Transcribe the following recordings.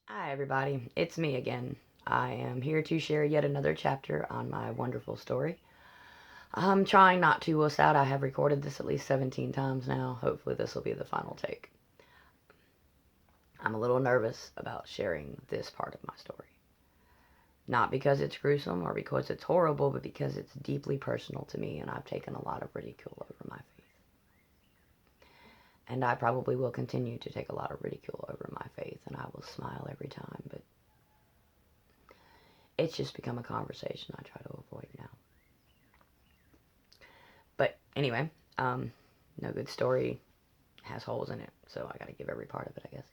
Hi, everybody. It's me again. I am here to share yet another chapter on my wonderful story. I'm trying not to wuss out. I have recorded this at least 17 times now. Hopefully, this will be the final take. I'm a little nervous about sharing this part of my story. Not because it's gruesome or because it's horrible, but because it's deeply personal to me and I've taken a lot of ridicule over my faith. And I probably will continue to take a lot of ridicule over my faith, and I will smile every time, but it's just become a conversation I try to avoid now. But anyway, no good story has holes in it, so I gotta give every part of it, I guess.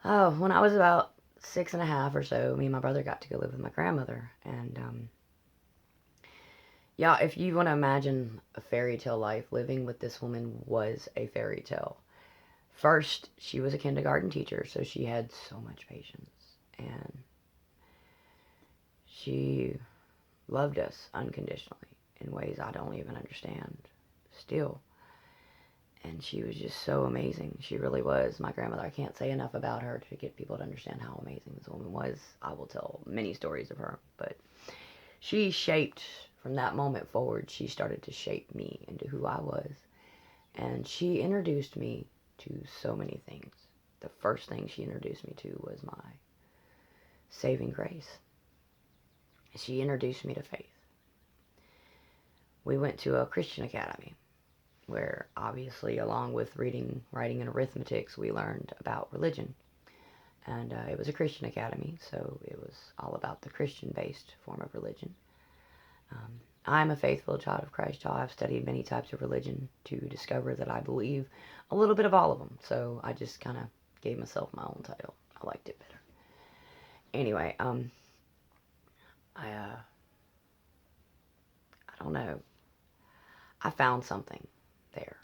Oh, when I was about 6 and a half or so, me and my brother got to go live with my grandmother, and yeah, if you want to imagine a fairy tale life, living with this woman was a fairy tale. First, she was a kindergarten teacher, so she had so much patience, and she loved us unconditionally in ways I don't even understand still. And she was just so amazing. She really was. My grandmother, I can't say enough about her to get people to understand how amazing this woman was. I will tell many stories of her, but she shaped, from that moment forward, she started to shape me into who I was. And she introduced me to so many things. The first thing she introduced me to was my saving grace. She introduced me to faith. We went to a Christian academy where, obviously, along with reading, writing, and arithmetics, we learned about religion. And it was a Christian academy, so it was all about the Christian-based form of religion. I'm a faithful child of Christ. I've studied many types of religion to discover that I believe a little bit of all of them. So I just kind of gave myself my own title. I liked it better. Anyway, I don't know. I found something there,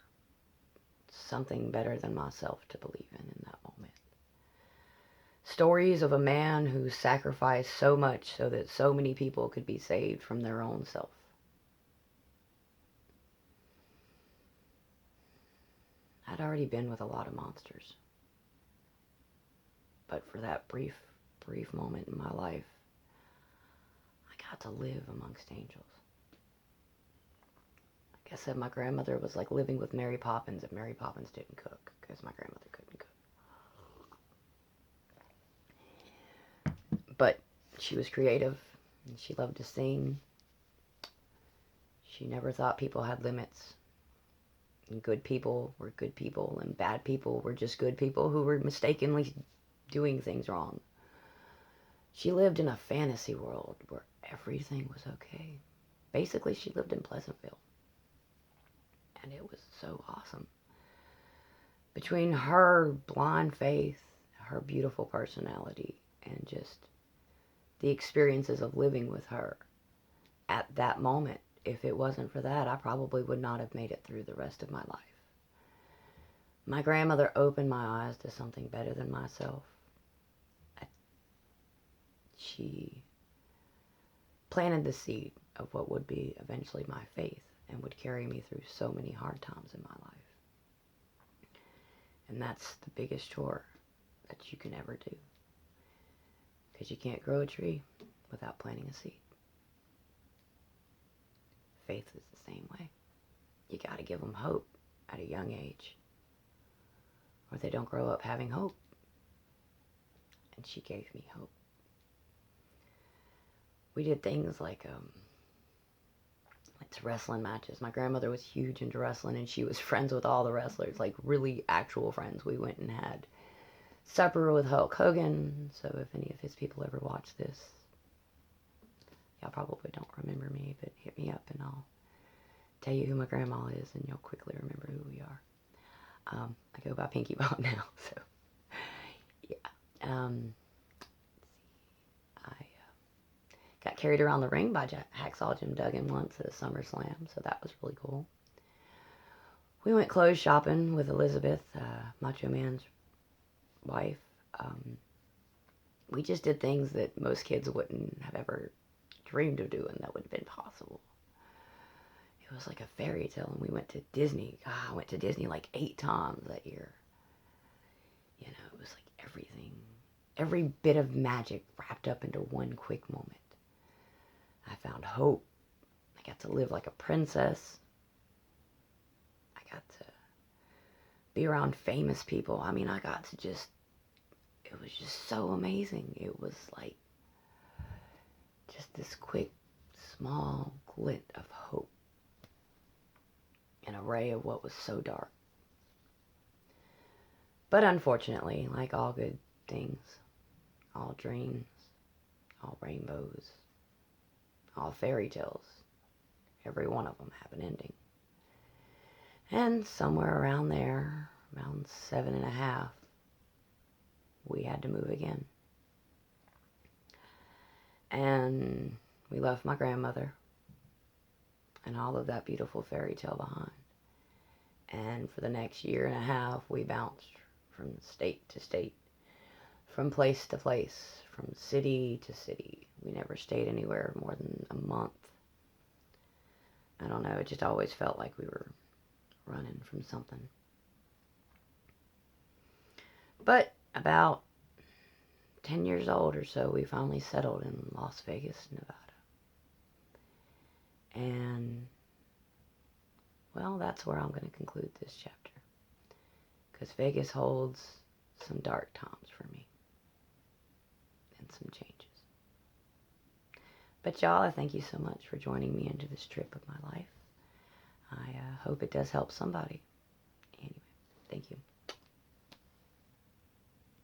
something better than myself to believe in that moment. Stories of a man who sacrificed so much so that so many people could be saved from their own self. I'd already been with a lot of monsters. But for that brief moment in my life, I got to live amongst angels. Like I said, my grandmother was like living with Mary Poppins if Mary Poppins didn't cook, because my grandmother couldn't cook. But she was creative, and she loved to sing. She never thought people had limits. And good people were good people, and bad people were just good people who were mistakenly doing things wrong. She lived in a fantasy world where everything was okay. Basically, she lived in Pleasantville. And it was so awesome. Between her blind faith, her beautiful personality, and just the experiences of living with her at that moment, if it wasn't for that, I probably would not have made it through the rest of my life. My grandmother opened my eyes to something better than myself. She planted the seed of what would be eventually my faith and would carry me through so many hard times in my life. And that's the biggest chore that you can ever do. Because you can't grow a tree without planting a seed. Faith is the same way. You got to give them hope at a young age, or they don't grow up having hope. And she gave me hope. We did things like wrestling matches. My grandmother was huge into wrestling, and she was friends with all the wrestlers, like really actual friends. We went and had supper with Hulk Hogan, so if any of his people ever watch this, y'all probably don't remember me, but hit me up and I'll tell you who my grandma is, and you'll quickly remember who we are. I go by Pinky Bob now, so yeah. I got carried around the ring by Hacksaw Jim Duggan once at a SummerSlam, so that was really cool. We went clothes shopping with Elizabeth, Macho Man's wife. We just did things that most kids wouldn't have ever dreamed of doing that would have been possible. It was like a fairy tale, and we went to Disney. I went to Disney like 8 times that year. You know, it was like everything every bit of magic wrapped up into one quick moment. I found hope. I got to live like a princess. I got to be around famous people. I mean, I got to just, it was just so amazing. It was like just this quick, small glint of hope. An array of what was so dark. But unfortunately, like all good things, all dreams, all rainbows, all fairy tales, every one of them have an ending. And somewhere around there, around 7.5, we had to move again. And we left my grandmother and all of that beautiful fairy tale behind. And for the next 1.5 years, we bounced from state to state, from place to place, from city to city. We never stayed anywhere more than a month. I don't know, it just always felt like we were running from something. But about 10 years old or so, we finally settled in Las Vegas, Nevada. And, well, that's where I'm going to conclude this chapter. Because Vegas holds some dark times for me. And some changes. But y'all, I thank you so much for joining me into this trip of my life. I hope it does help somebody.